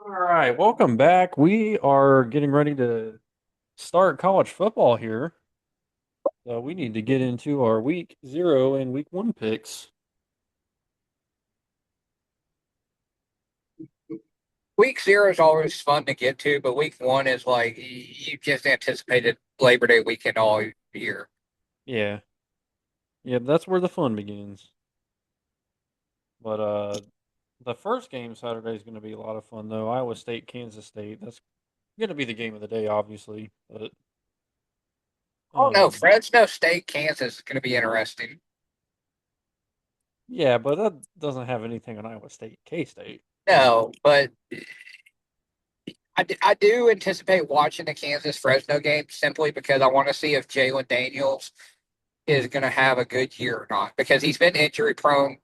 All right, welcome back. We are getting ready to start college football here. So we need to get into our week 0 and week 1 picks. Week 0 is always fun to get to, but week 1 is like you just anticipated Labor Day weekend all year. Yeah. Yeah, that's where the fun begins. But the first game Saturday is going to be a lot of fun though. Iowa State, Kansas State. That's going to be the game of the day obviously. But Oh no, um Fresno State, Kansas is going to be interesting. yeah, but that doesn't have anything on Iowa State, K-State. No, but I do anticipate watching the Kansas Fresno game simply because I want to see if Jalen Daniels is going to have a good year or not because he's been injury prone,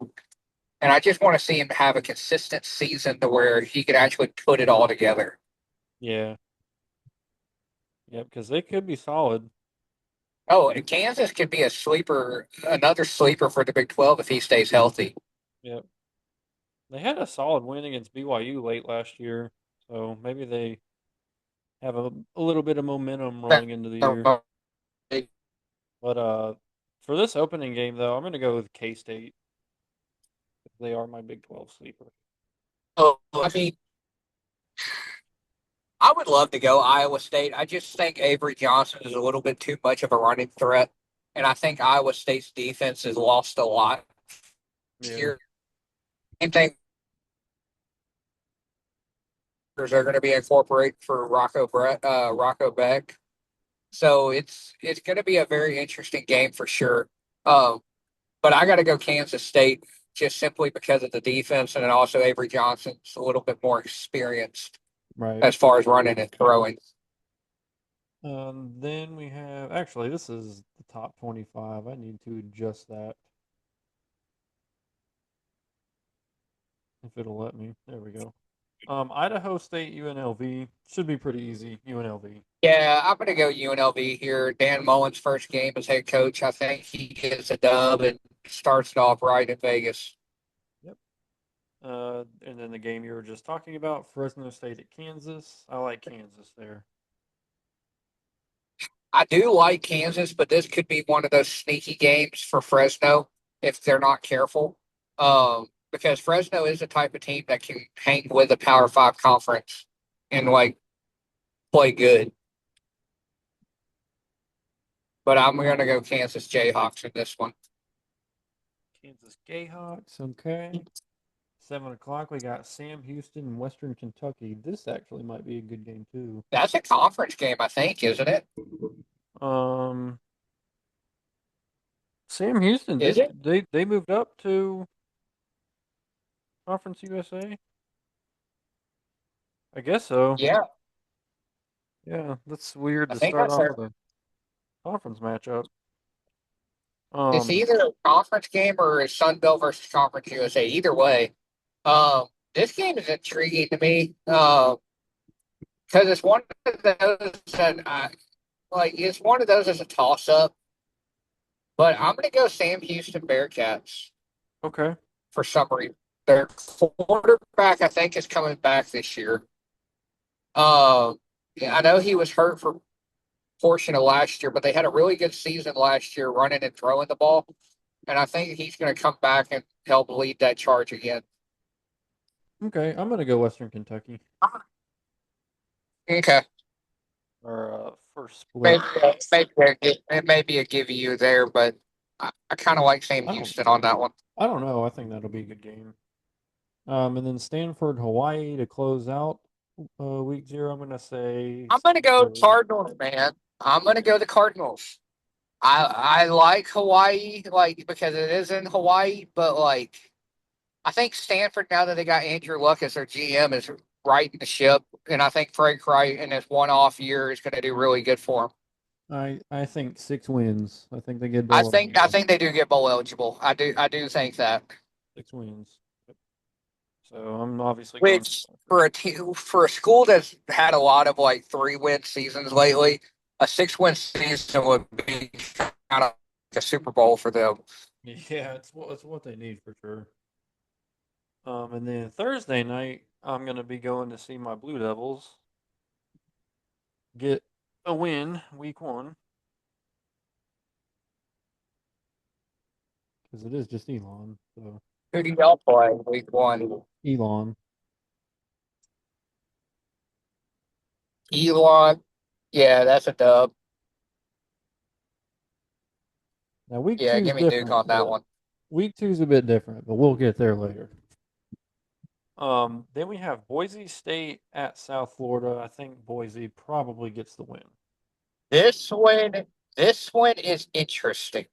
and I just want to see him have a consistent season to where he could actually put it all together. Yeah. Yeah, because they could be solid. Oh, and Kansas could be a sleeper, another sleeper for the Big 12 if he stays healthy. Yep. They had a solid win against BYU late last year, so maybe they have a little bit of momentum rolling into the year. But for this opening game, though, I'm going to go with K State. They are my Big 12 sleeper. Oh, I mean, I would love to go Iowa State. I just think Avery Johnson is a little bit too much of a running threat, and I think Iowa State's defense has lost a lot this Yeah. year. Same thing are going to be incorporated for Rocco Beck. So it's going to be a very interesting game for sure. Um, but I got to go Kansas State just simply because of the defense, and then also Avery Johnson's a little bit more experienced Right. as far as running and throwing. Then we have, actually, this is the top 25. I need to adjust that if it'll let me. There we go. Idaho State, UNLV. Should be pretty easy. UNLV. Yeah, I'm going to go UNLV here. Dan Mullen's first game as head coach. I think he gets a dub and starts it off right in Vegas. Yep. And then the game you were just talking about, Fresno State at Kansas. I like Kansas there. I do like Kansas, but this could be one of those sneaky games for Fresno if they're not careful. Because Fresno is the type of team that can hang with a Power Five conference and like play good. But I'm going to go Kansas Jayhawks in this one. Kansas Jayhawks. Okay. 7 o'clock. We got Sam Houston and Western Kentucky. This actually might be a good game too. That's a conference game, I think, isn't it? Um, Sam Houston Is did it? they moved up to Conference USA? I guess so. Yeah, Yeah, that's weird I to think start that's off their. with a conference matchup. It's Um, either a conference game or a Sun Belt versus Conference USA. Either way, this game is intriguing to me because it's one of those that I like. It's one of those as a toss up, but I'm going to go Sam Houston Bearcats okay. for some reason. Their quarterback, I think, is coming back this year. Yeah, I know he was hurt for a portion of last year, but they had a really good season last year running and throwing the ball. And I think he's going to come back and help lead that charge again. Okay, I'm gonna go Western Kentucky. Okay. Or first split. Maybe it may be a give you there, but I kind of like Sam I don't Houston on that one. I don't know. I think that'll be a good game. And then Stanford, Hawaii to close out week 0. I'm gonna say I'm going to go Stanford. Cardinals, man. I'm going to go the Cardinals. I like Hawaii, like because it is in Hawaii, but like I think Stanford now that they got Andrew Luck as their GM is righting the ship, and I think Frank Wright in his one-off year is going to do really good for him. I think 6 wins. I think they get I bowl think I eligible. think they do get bowl eligible. I do think that. 6 wins. So I'm obviously going Which Stanford. for for a school that's had a lot of like 3-win seasons lately, a 6-win season would be kind of like a Super Bowl for them. Yeah, it's what they need for sure. And then Thursday night, I'm going to be going to see my Blue Devils get a win week 1 because it is just Elon. So Who do y'all play week 1? Elon. Elon. Yeah, that's a dub. Now week Yeah, 2 is give me Duke different, on that but one. week 2 is a bit different, but we'll get there later. Then we have Boise State at South Florida. I think Boise probably gets the win. This one, this one is interesting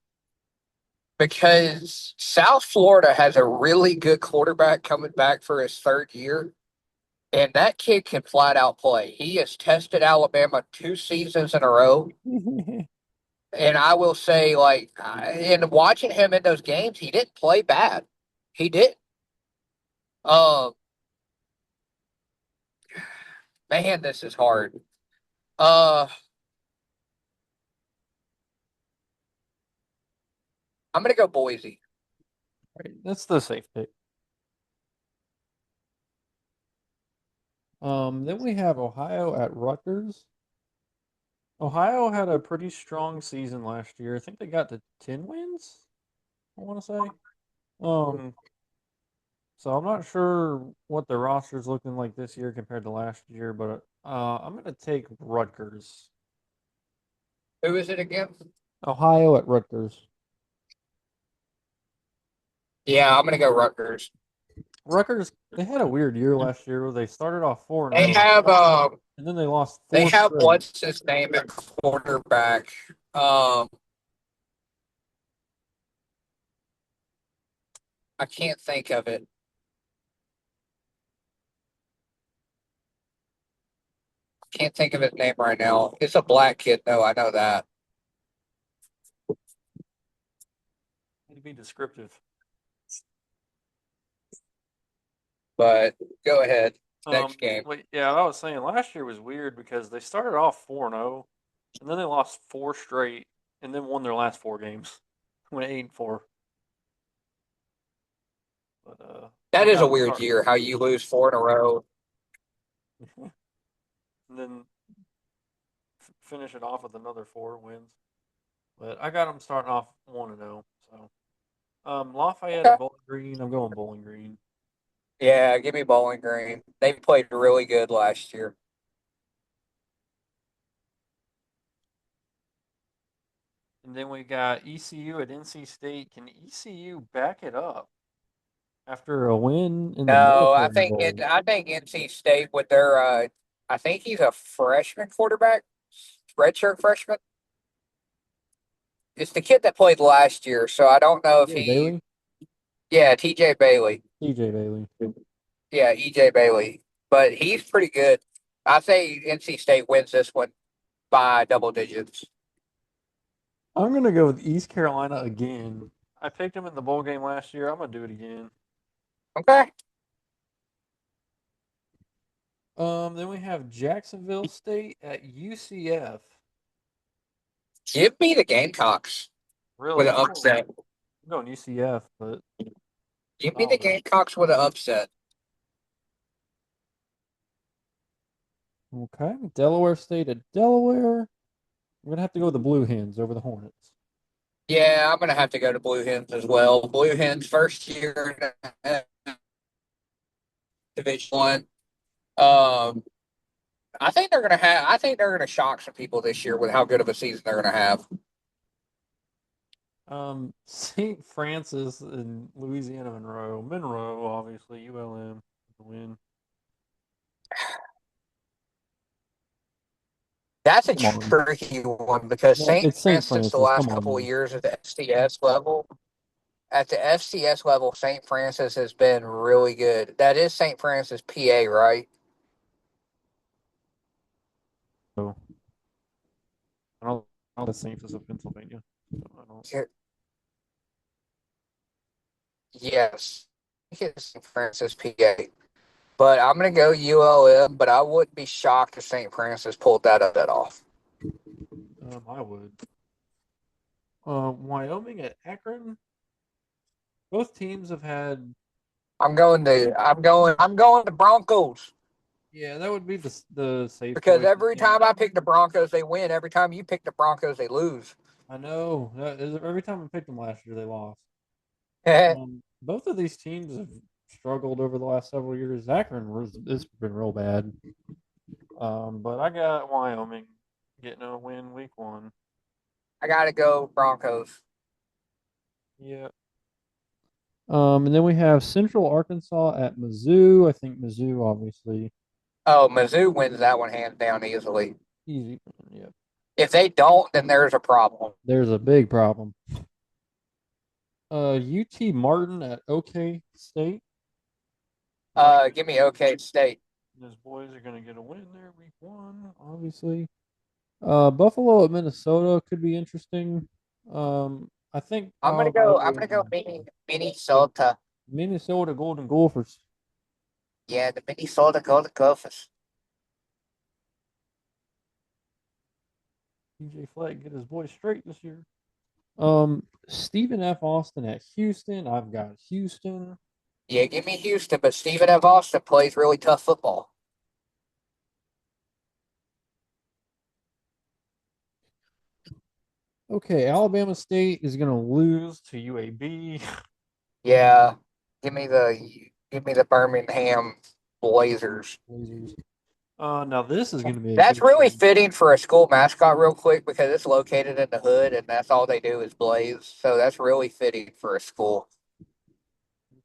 because South Florida has a really good quarterback coming back for his 3rd year, and that kid can flat out play. He has tested Alabama 2 seasons in a row, and I will say, like, in watching him in those games, he didn't play bad. He did. Um, Man, this is hard. Uh, I'm gonna go Boise. Right, that's the safe pick. Then we have Ohio at Rutgers. Ohio had a pretty strong season last year. I think they got to 10 wins, I want to say. Um, so I'm not sure what the roster's looking like this year compared to last year, but I'm going to take Rutgers. Who is it again? Ohio at Rutgers. Yeah, I'm gonna go Rutgers. Rutgers, they had a weird year last year where they started off 4 They and 0, have and then they lost they 4 have straight. what's his name at quarterback. Um, I can't think of it. Can't think of his name right now. It's a black kid, though. I know that. Need to be descriptive. But go ahead. Next game. Wait, yeah, I was saying last year was weird because they started off 4 and 0, and then they lost 4 straight, and then won their last 4 games. Went 8-4. But That I is got a them weird starting, year. How you lose 4 in a row. and then finish it off with another 4 wins. But I got them starting off 1 and 0. So Lafayette Okay. at Bowling Green. I'm going Bowling Green. Yeah, give me Bowling Green. They played really good last year. And then we got ECU at NC State. Can ECU back it up after a win in the No, Military Bowl? I think NC State with their I think he's a freshman quarterback, redshirt freshman. It's the kid that played last year, so I don't know if TJ he. Bailey. Yeah, TJ Bailey. TJ Bailey. Yeah, EJ Bailey. But he's pretty good. I say NC State wins this one by double digits. I'm gonna go with East Carolina again. I picked them in the bowl game last year. I'm gonna do it again. Okay. Then we have Jacksonville State at UCF. Give me the Gamecocks with Really, an upset. I'm going UCF, but Give me the solid. Gamecocks with an upset. Okay, Delaware State at Delaware. I'm gonna have to go with the Blue Hens over the Hornets. Yeah, I'm gonna have to go to Blue Hens as well. Blue Hens first year in Division 1. Um, I think they're gonna shock some people this year with how good of a season they're gonna have. St. Francis in Louisiana Monroe. Monroe, obviously, ULM win. That's a Come on. tricky one because Well, St. it's St. Francis the Francis. last Come on couple of now. years at the FCS level, St. Francis has been really good. That is St. Francis, PA, right? So I don't know the St. Francis of Pennsylvania. So I don't. Yes, I think it's St. Francis, PA. But I'm gonna go ULM. But I wouldn't be shocked if St. Francis pulled that off. I would. Wyoming at Akron. Both teams have had I'm going to Broncos Yeah, that would be the safe because choice. every time I pick the Broncos, they win. Every time you pick the Broncos, they lose. I know. Every time I picked them last year, they lost. Both of these teams have struggled over the last several years. Akron has been real bad. But I got Wyoming getting a win week one. I gotta go Broncos. Yeah. And then we have Central Arkansas at Mizzou. I think Mizzou, obviously, Oh, Mizzou wins that one hands down easily. easy. Yeah. If they don't, then there's a problem. There's a big problem. UT Martin at OK State. Give me OK State. Those boys are going to get a win there week one, obviously. Buffalo at Minnesota could be interesting. I think I'm gonna Kyle go. I'm gonna go Rudolph, Minnesota. Minnesota Golden Gophers. Yeah, the Minnesota Golden Gophers. TJ Fleck get his boys straight this year. Stephen F. Austin at Houston. I've got Houston. Yeah, give me Houston, but Stephen F. Austin plays really tough football. Okay, Alabama State is going to lose to UAB. Yeah, give me the Birmingham Blazers. Blazers. Now this is going to be a That's good really game. fitting for a school mascot, real quick, because it's located in the hood, and that's all they do is blaze. So that's really fitting for a school.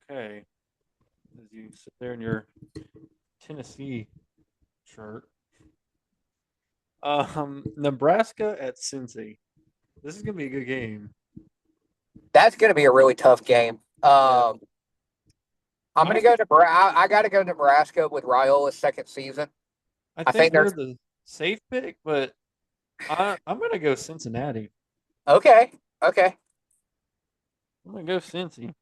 Okay, as you sit there in your Tennessee shirt. Nebraska at Cincy. This is going to be a good game. That's going to be a really tough game. Yeah. I'm going to go to I got to go Nebraska with Raiola's second season. I I think think they're there's the safe pick, but I'm going to go Cincinnati. okay, okay. I'm going to go Cincy.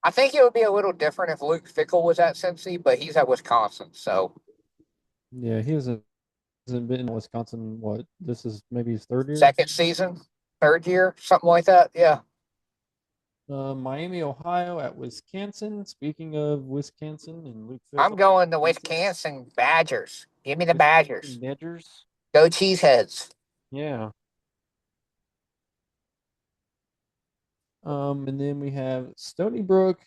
I think it would be a little different if Luke Fickle was at Cincy, but he's at Wisconsin, so Yeah, he hasn't been in Wisconsin. What? This is maybe his third year. second season, third year, something like that. Yeah, Miami, Ohio at Wisconsin. Speaking of Wisconsin and Luke I'm Fickle, going to Kansas, Wisconsin Badgers. Give me the Wisconsin Badgers. Badgers. Go Cheeseheads. Yeah. And then we have Stony Brook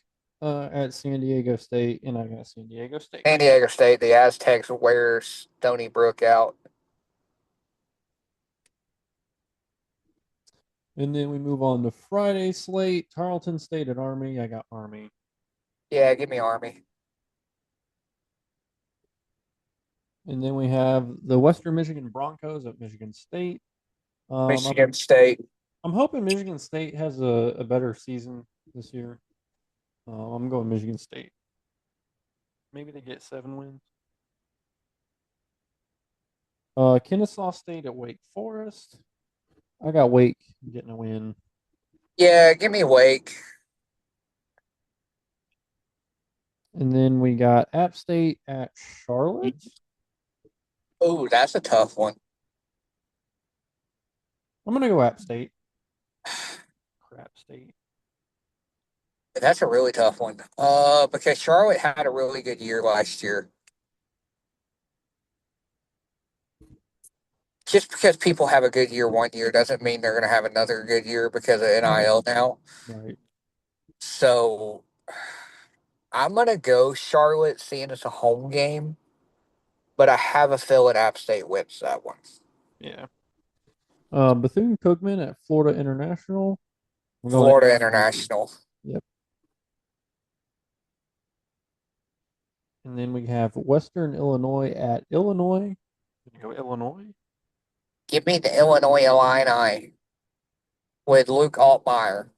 at San Diego State, and I got San Diego State. San Diego State. The Aztecs wear Stony Brook out. And then we move on to Friday slate. Tarleton State at Army. I got Army. Yeah, give me Army. And then we have the Western Michigan Broncos at Michigan State. Michigan State. I'm hoping Michigan State has a better season this year. I'm going Michigan State. Maybe they get 7 wins. Kennesaw State at Wake Forest. I got Wake getting a win. Yeah, give me Wake. And then we got App State at Charlotte. Oh, that's a tough one. I'm gonna go App State. Crap State. That's a really tough one. Because Charlotte had a really good year last year. Just because people have a good year one year doesn't mean they're going to have another good year because of NIL now. Right. So I'm going to go Charlotte, seeing it's a home game, but I have a feeling App State wins that one. Yeah. Bethune Cookman at Florida International. I'm going Florida International. Yep. And then we have Western Illinois at Illinois. Go Illinois. Give me the Illinois Illini with Luke Altmaier,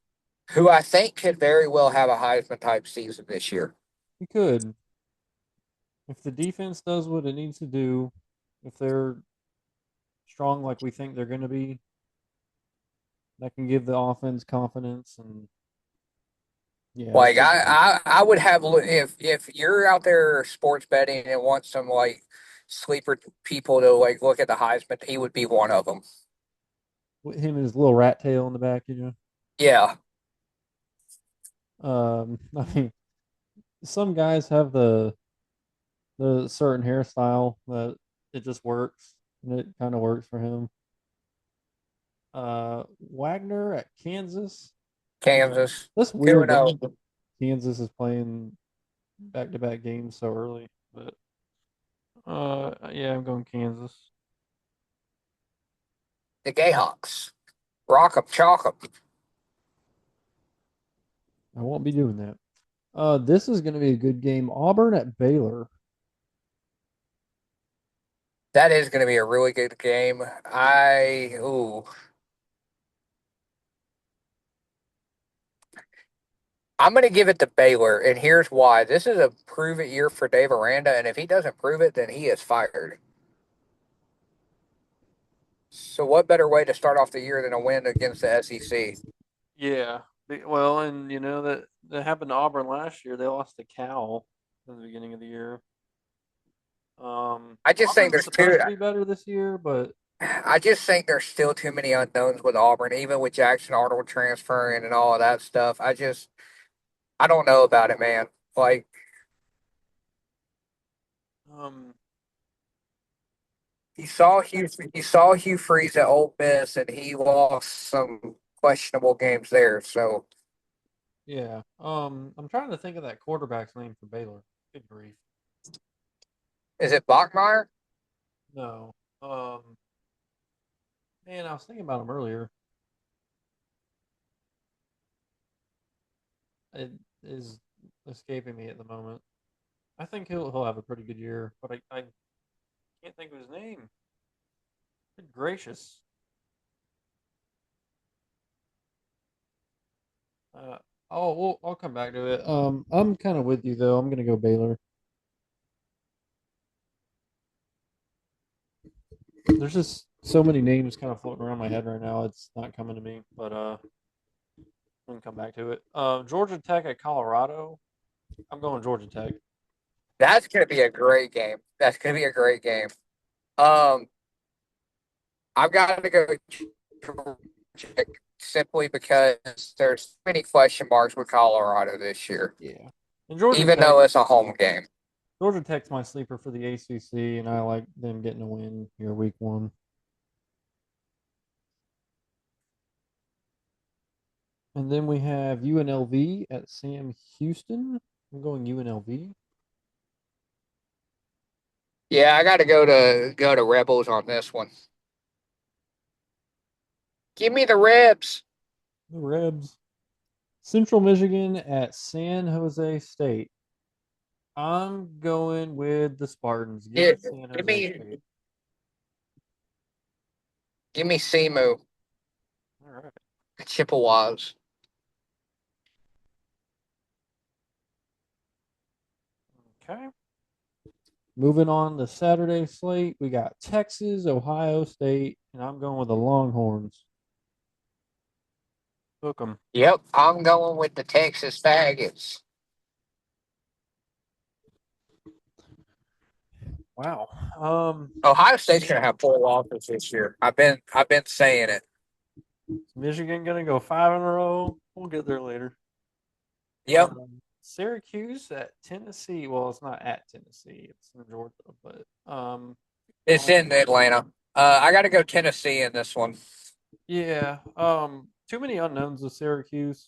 who I think could very well have a Heisman type season this year. He could. If the defense does what it needs to do, if they're strong like we think they're going to be, that can give the offense confidence and yeah. Like I would have if you're out there sports betting and want some like sleeper people to like look at the Heisman, he would be one of them. With him and his little rat tail in the back, Yeah, I mean, some guys have the certain hairstyle that it just works, and it kind of works for him. Wagner at Kansas. Kansas That's 2 weird and that 0. Kansas is playing back-to-back games so early, but yeah, I'm going Kansas. The Jayhawks. Rock 'em, chalk 'em. I won't be doing that. This is going to be a good game. Auburn at Baylor. That is going to be a really good game. I'm going to give it to Baylor, and here's why. This is a prove it year for Dave Aranda, and if he doesn't prove it, then he is fired. So, what better way to start off the year than a win against the SEC? Yeah. Well, and you know that happened to Auburn last year. They lost to Cal in the beginning of the year. I just think Auburn's there's two. supposed to be better this year, but I just think there's still too many unknowns with Auburn, even with Jackson Arnold transferring and all of that stuff. I don't know about it, man. Like um, you saw Hugh Freeze at Ole Miss, and he lost some questionable games there. So yeah. I'm trying to think of that quarterback's name for Baylor. Good grief. is it Bachmeyer? No. Man, I was thinking about him earlier. It is escaping me at the moment. I think he'll have a pretty good year, but I can't think of his name. Good gracious. Uh, I'll come back to it. I'm kind of with you though. I'm gonna go Baylor. There's just so many names kind of floating around my head right now. It's not coming to me, but I'm gonna come back to it. Georgia Tech at Colorado. I'm going Georgia Tech. That's gonna be a great game. That's gonna be a great game. Um, I've got to go Georgia simply because there's many question marks with Colorado this year, Yeah. And even though it's a home game. Georgia Tech's my sleeper for the ACC, and I like them getting a win here week one. And then we have UNLV at Sam Houston. I'm going UNLV. Yeah, I got to go to Rebels on this one. Give me the ribs. The Rebs. Central Michigan at San Jose State. I'm going with the Spartans. Give Give, me San give Jose me State. give me Simu. All right. The Chippewas. Okay. Moving on to Saturday slate, we got Texas, Ohio State, and I'm going with the Longhorns. Hook 'em. Yep, I'm going with the Texas Faggots. Wow. Ohio State's gonna have 4 losses this year. I've been saying it. Is Michigan gonna go 5 in a row? We'll get there later. Yep, Syracuse at Tennessee. Well, it's not at Tennessee. It's in Georgia, but it's I'll, in Atlanta. I got to go Tennessee in this one. yeah. Too many unknowns with Syracuse.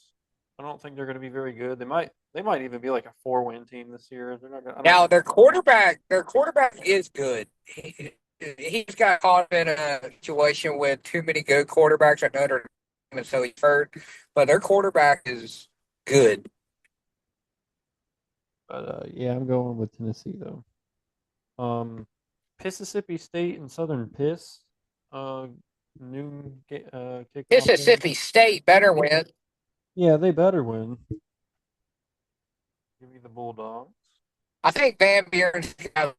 I don't think they're going to be very good. They might even be like a 4-win team this year. They're not gonna, I don't Now think their quarterback is good. He's got caught in a situation with too many good quarterbacks at Notre Dame, and so he's hurt. But their quarterback is good. but yeah, I'm going with Tennessee though. Mississippi State and Southern Piss. Uh, kickoff game. Mississippi State better win. Yeah, they better win. Give me the Bulldogs. I think Van Buren's got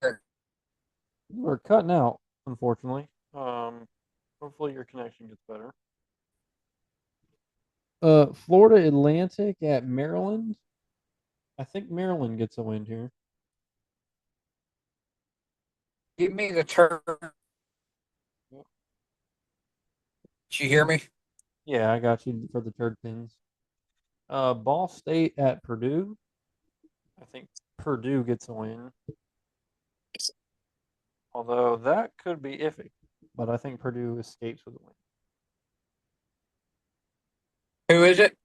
You are cutting out, unfortunately. Hopefully your connection gets better. Florida Atlantic at Maryland. I think Maryland gets a win here. give me the turn. Did you hear me? Yeah, I got you for the turd pins. Ball State at Purdue. I think Purdue gets a win. Although that could be iffy. But I think Purdue escapes with a win. Who is it?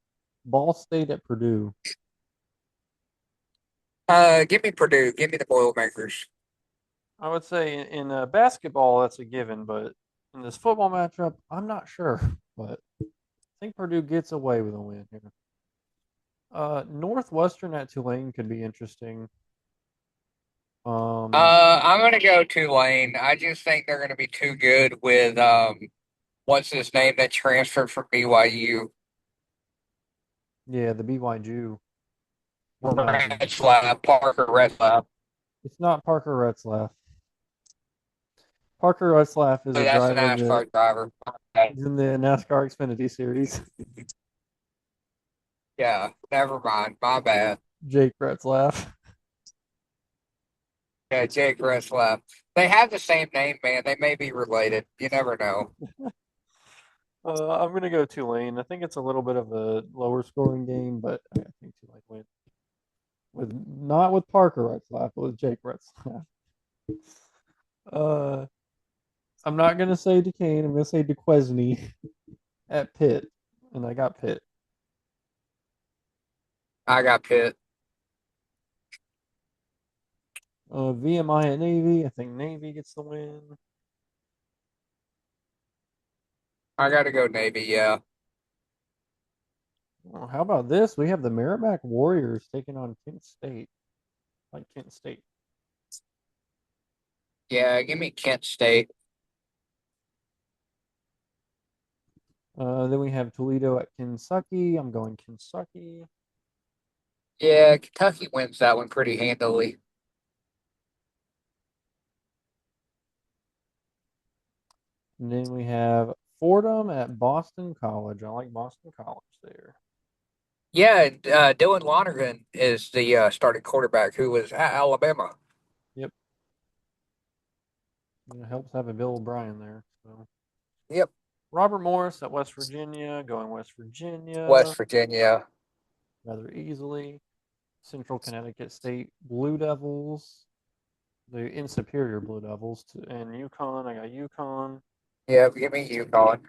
Ball State at Purdue. Give me Purdue. Give me the Boilermakers. I would say in basketball that's a given, but in this football matchup, I'm not sure. But I think Purdue gets away with a win here. Northwestern at Tulane could be interesting. I'm gonna go Tulane. I just think they're gonna be too good with what's his name that transferred from BYU. Yeah, the BYU. Retzlaff, Parker Retzlaff. It's not Parker Retzlaff. Parker Retzlaff is Oh, a that's a driver that NASCAR driver. is in the NASCAR Xfinity Series. Yeah, never mind. My bad. Jake Retzlaff. Yeah, Jake Retzlaff. They have the same name, man. They may be related. You never know. I'm gonna go Tulane. I think it's a little bit of a lower scoring game, but I think Tulane wins. With not with Parker Retzlaff, but with Jake Retzlaff. Uh, I'm not gonna say Duquesne. I'm gonna say Duquesne at Pitt, and I got Pitt. I got Pitt. VMI at Navy. I think Navy gets the win. I got to go Navy. Yeah. Well, how about this? We have the Merrimack Warriors taking on Kent State. Like Kent State. Yeah, give me Kent State. Then we have Toledo at Kentucky. I'm going Kentucky. Yeah, Kentucky wins that one pretty handily. And then we have Fordham at Boston College. I like Boston College there. Yeah, Dylan Lonergan is the starting quarterback who was at Alabama. Yep. It helps having Bill O'Brien there. So Yep, Robert Morris at West Virginia, going West Virginia West Virginia. rather easily. Central Connecticut State Blue Devils, the insuperior Blue Devils, and UConn. I got UConn. Yeah, give me UConn.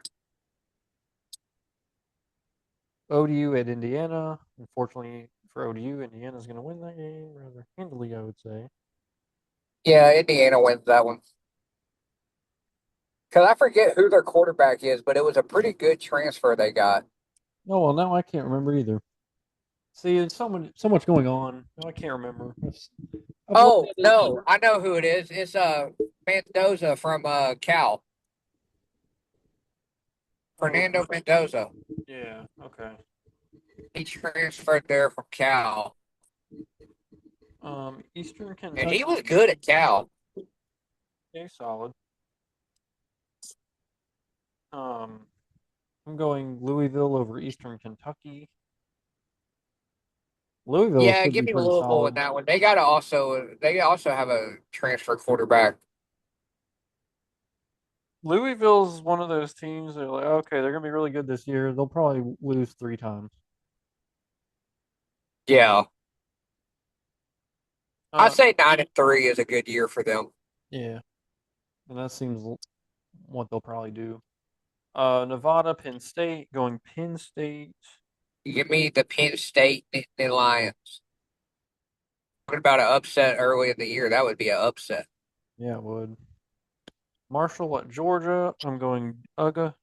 ODU at Indiana. Unfortunately for ODU, Indiana's going to win that game rather handily, I would say. Yeah, Indiana wins that one. Because I forget who their quarterback is, but it was a pretty good transfer they got. Oh well, now I can't remember either. See, there's so much going on. Now I can't remember. I've looked Oh, at it. no, I know who it is. It's Mendoza from Cal. Oh, Fernando Mendoza. yeah. Okay. He transferred there from Cal. Eastern And he Kentucky. was good at Cal. Okay, solid. Um, I'm going Louisville over Eastern Kentucky. Louisville Yeah, should give be me pretty Louisville in solid. that one. They also have a transfer quarterback. Louisville's one of those teams that are like, okay, they're gonna be really good this year. They'll probably lose 3 times. Yeah. I Uh, say 9-3 is a good year for them. yeah, and that seems what they'll probably do. Nevada, Penn State, going Penn State. Give me the Penn State Nittany Lions. What about an upset early in the year? That would be an upset. Yeah, it would. Marshall at Georgia. I'm going Uga.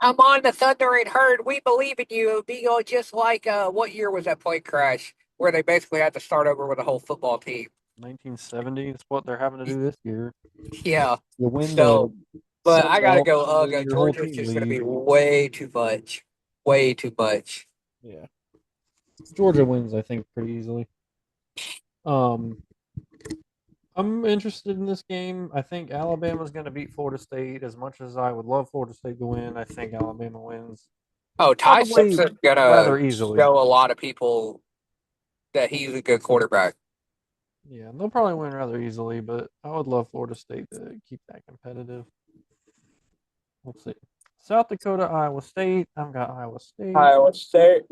I'm on the Thundering Herd. We believe in you. Be just like what year was that plane crash where they basically had to start over with a whole football team? 1970 is what they're having to do this year. Yeah. You win the So, but Sun I gotta Belt, go and then your whole Georgia's team just gonna be leaves. way too much. Way too much. Yeah, Georgia wins, I think, pretty easily. Um, I'm interested in this game. I think Alabama's going to beat Florida State. As much as I would love Florida State to win, I think Alabama wins Oh, Ty probably Simpson's gonna rather easily. show a lot of people that he's a good quarterback. Yeah, they'll probably win rather easily, but I would love Florida State to keep that competitive. We'll see. South Dakota, Iowa State. I've got Iowa State. Iowa State.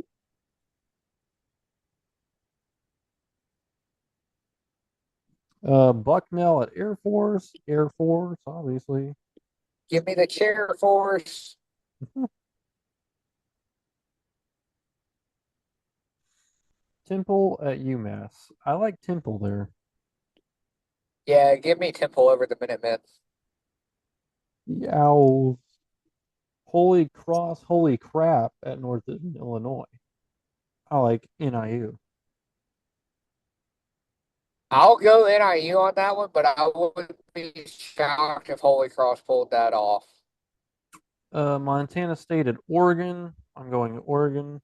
Bucknell at Air Force, obviously. Give me the chair force. Temple at UMass. I like Temple there. Yeah, give me Temple over the Minutemen. The Owls. Holy Cross, holy crap at Northern Illinois. I like NIU. I'll go NIU on that one, but I would be shocked if Holy Cross pulled that off. Montana State at Oregon. I'm going Oregon.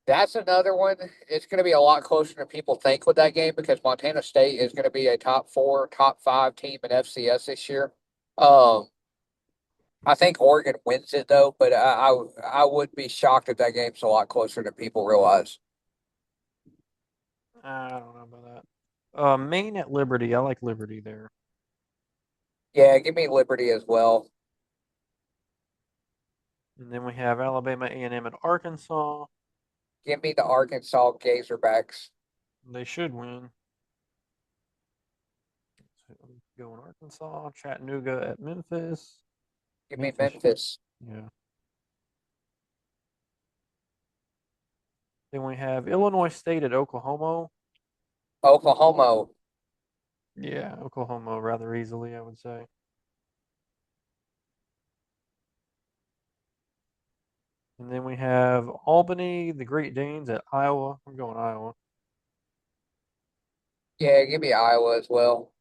That's another one. It's going to be a lot closer than people think with that game because Montana State is going to be a top four, top five team in FCS this year. Um, I think Oregon wins it though, but I would be shocked if that game's a lot closer than people realize. I don't know about that. Maine at Liberty. I like Liberty there. Yeah, give me Liberty as well. And then we have Alabama A&M at Arkansas. Give me the Arkansas Gazorbacks. They should win. So going Arkansas. Chattanooga at Memphis. Give me Memphis. Memphis. Yeah. Then we have Illinois State at Oklahoma. Oklahoma. Yeah, Oklahoma rather easily, I would say. And then we have Albany, the Great Danes at Iowa. I'm going Iowa. Yeah, give me Iowa as well.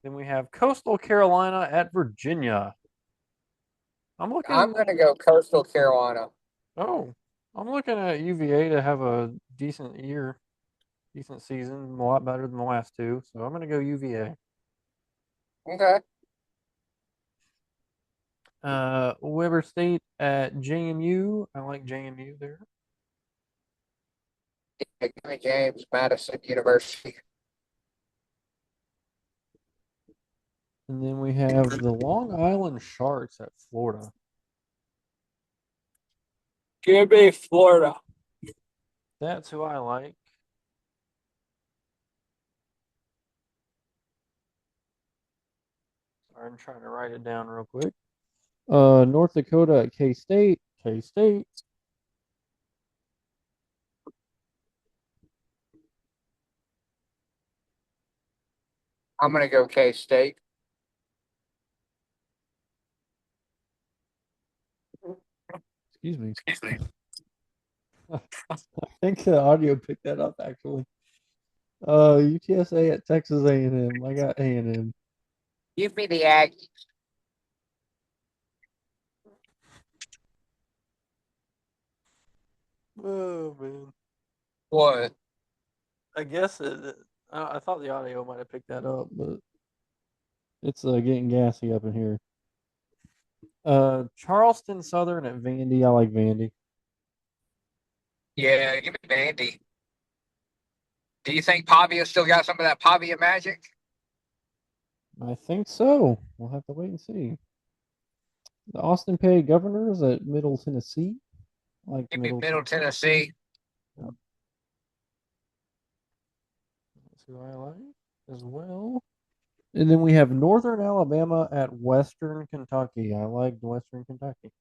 Then we have Coastal Carolina at Virginia. I'm I'm looking. going to go Coastal Carolina. Oh, I'm looking at UVA to have a decent year, decent season, a lot better than the last two. So I'm going to go UVA. Okay. Weber State at JMU. I like JMU there. Yeah, give me James Madison University. And then we have the Long Island Sharks at Florida. Give me Florida. That's who I like. Sorry, I'm trying to write it down real quick. North Dakota at K State. K State. I'm going to go K-State. Excuse me. Excuse me. I think the audio picked that up actually. UTSA at Texas A&M. I got A&M. Give me the Aggies. Oh man. What? I guess I thought the audio might have picked that up, but it's getting gassy up in here. Charleston Southern at Vandy. I like Vandy. Yeah, give me Vandy. Do you think Pavia still got some of that Pavia magic? I think so. We'll have to wait and see. The Austin Peay Governors at Middle Tennessee. I like Give me Middle Middle Tennessee. Tennessee. Yep. That's who I like as well. And then we have Northern Alabama at Western Kentucky. I like Western Kentucky.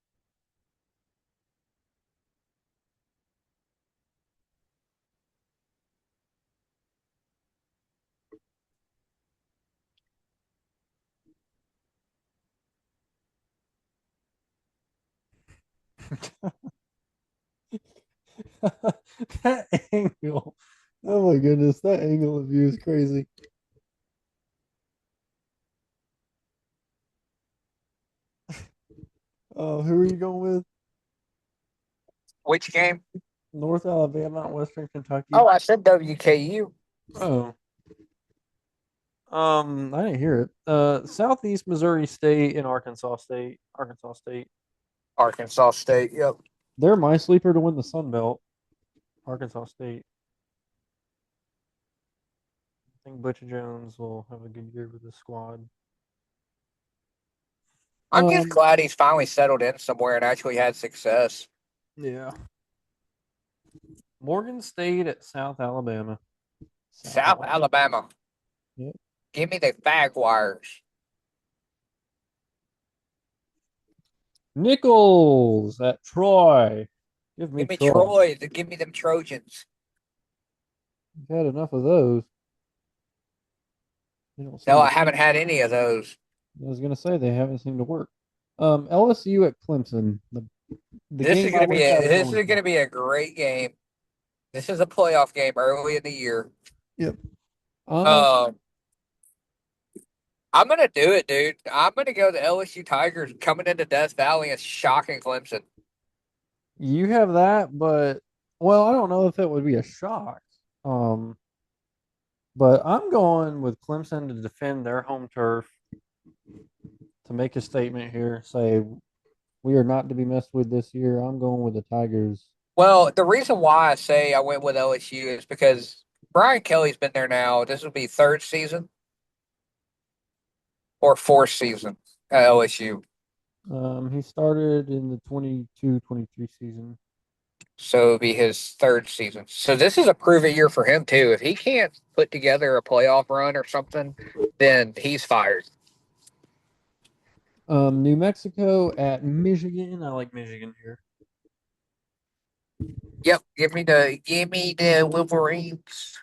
That angle. Oh my goodness, that angle of view is crazy. Who are you going with? Which game? North Alabama, Western Kentucky. Oh, I said WKU. Oh, I didn't hear it. Southeast Missouri State and Arkansas State. Arkansas State. Arkansas State. Yep. They're my sleeper to win the Sun Belt. Arkansas State. I think Butch Jones will have a good year with the squad. I'm just Um, glad he's finally settled in somewhere and actually had success. yeah. Morgan State at South Alabama. South Alabama. Yep. Give me the Jaguars. Nichols at Troy. Give me Give me Troy. Troy. Give me them Trojans. You've had enough of those. They don't seem No, to. I haven't had any of those. I was gonna say they haven't seemed to work. LSU at Clemson. The This is game I gonna wish be I a was this going is to. gonna be a great game. This is a playoff game early in the year. Yep. Um, I'm gonna do it, dude. I'm gonna go the LSU Tigers coming into Death Valley and shocking Clemson. You have that, but well, I don't know if it would be a shock. Um, but I'm going with Clemson to defend their home turf to make a statement here. Say we are not to be messed with this year. I'm going with the Tigers. Well, the reason why I say I went with LSU is because Brian Kelly's been there now. This will be third season or fourth season at LSU. He started in the 22-23 season. So it'll be his third season. So this is a prove it year for him too. If he can't put together a playoff run or something, then he's fired. New Mexico at Michigan. I like Michigan here. Yep, give me the Wolverines.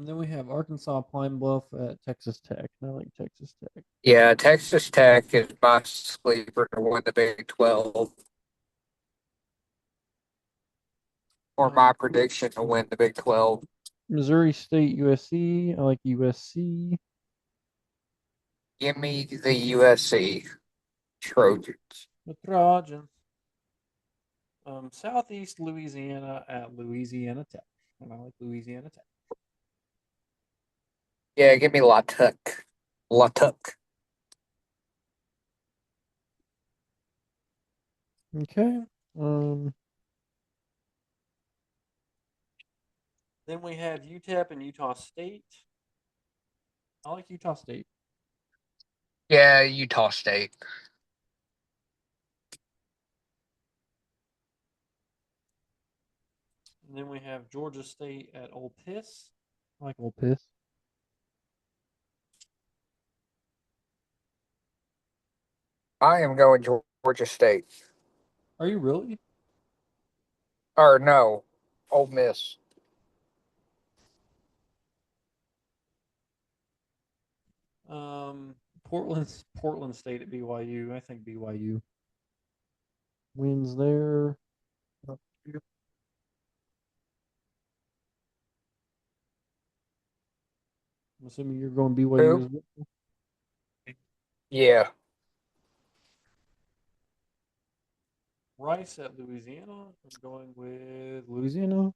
Then we have Arkansas Pine Bluff at Texas Tech. I like Texas Tech. Yeah, Texas Tech is my sleeper to win the Big 12, or my prediction to win the Big 12. Missouri State USC. I like USC. Give me the USC Trojans. The Trojans. Southeast Louisiana at Louisiana Tech. And I like Louisiana Tech. Yeah, give me La Tuck. La Tuck. Okay. Then we have UTEP and Utah State. I like Utah State. Yeah, Utah State. And then we have Georgia State at Ole Miss. I like Ole Miss. I am going Georgia State. Are you really? Or no, Ole Miss. Portland State at BYU. I think BYU wins there. I'm assuming you're going BYU Who? as well. Yeah. Rice at Louisiana. I'm going with Louisiana.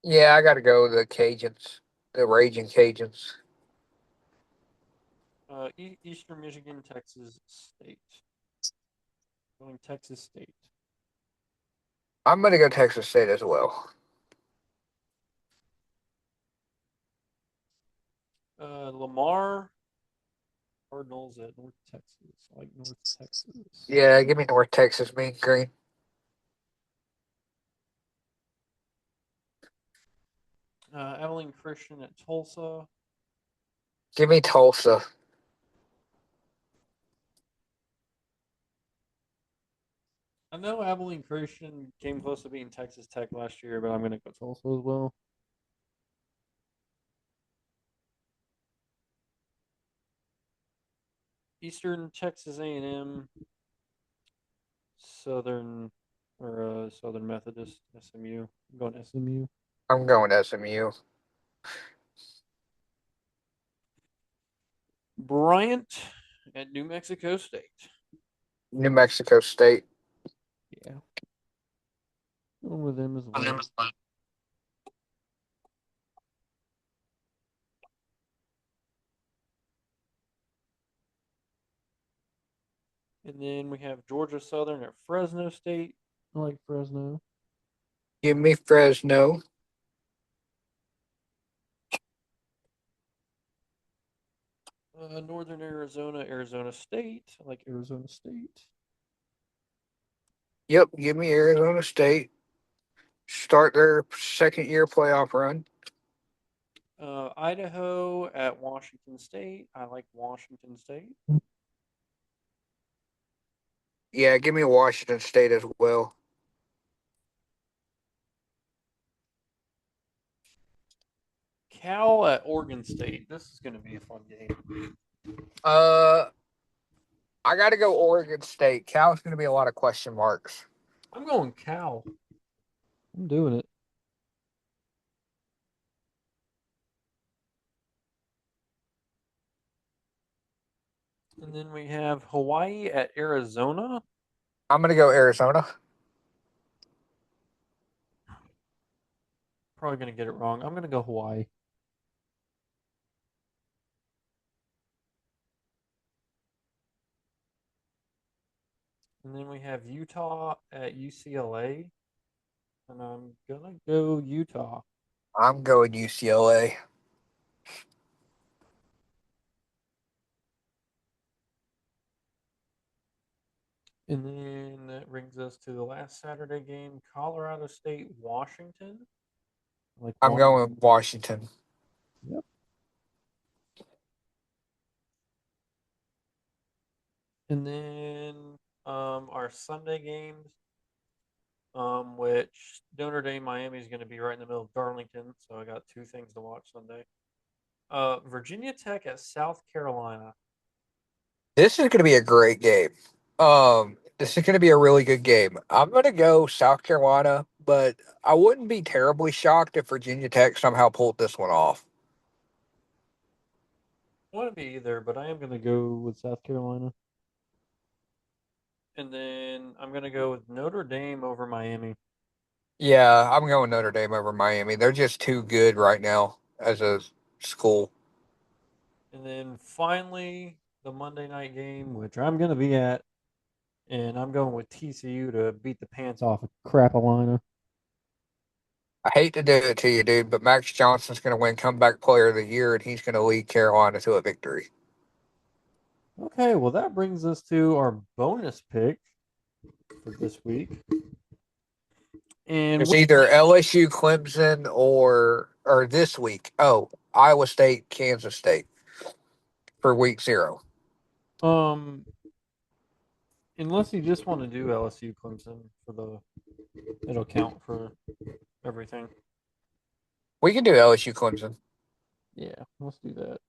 Yeah, I got to go the Cajuns, the Raging Cajuns. Eastern Michigan, Texas State. Going Texas State. I'm going to go Texas State as well. Lamar Cardinals at North Texas. I like North Texas. Yeah, give me North Texas, Mean Green. Abilene Christian at Tulsa. Give me Tulsa. I know Abilene Christian came close to beating Texas Tech last year, but I'm going to go Tulsa as well. Eastern Texas A&M, Southern Southern Methodist SMU. I'm going SMU. I'm going SMU. Bryant at New Mexico State. New Mexico State. Yeah. Going with them as well. And then we have Georgia Southern at Fresno State. I like Fresno. Give me Fresno. Northern Arizona, Arizona State. I like Arizona State. Yep, give me Arizona State. Start their second year playoff run. Idaho at Washington State. I like Washington State. Yeah, give me Washington State as well. Cal at Oregon State. This is going to be a fun game. Uh, I got to go Oregon State. Cal's going to be a lot of question marks. I'm going Cal. I'm doing it. And then we have Hawaii at Arizona. I'm going to go Arizona. Probably going to get it wrong. I'm going to go Hawaii. And then we have Utah at UCLA. And I'm going to go Utah. I'm going UCLA. And then that brings us to the last Saturday game, Colorado State, Washington. Like I'm going Washington. Yep. And then our Sunday games, which Notre Dame, Miami is going to be right in the middle of Darlington, so I got two things to watch Sunday. Virginia Tech at South Carolina. This is going to be a great game. This is going to be a really good game. I'm going to go South Carolina, but I wouldn't be terribly shocked if Virginia Tech somehow pulled this one off. I want to be either, but I am going to go with South Carolina. And then I'm going to go with Notre Dame over Miami. Yeah, I'm going Notre Dame over Miami. They're just too good right now as a school. And then finally, the Monday night game, which I'm going to be at, and I'm going with TCU to beat the pants off of Crapalina. I hate to do it to you, dude, but Max Johnson's going to win Comeback Player of the Year, and he's going to lead Carolina to a victory. Okay, well, that brings us to our bonus pick for this week. And It's either LSU, Clemson, or this week. Oh, Iowa State, Kansas State for week 0. um, unless you just want to do LSU Clemson for it'll count for everything. We can do LSU, Clemson. Yeah, let's do that.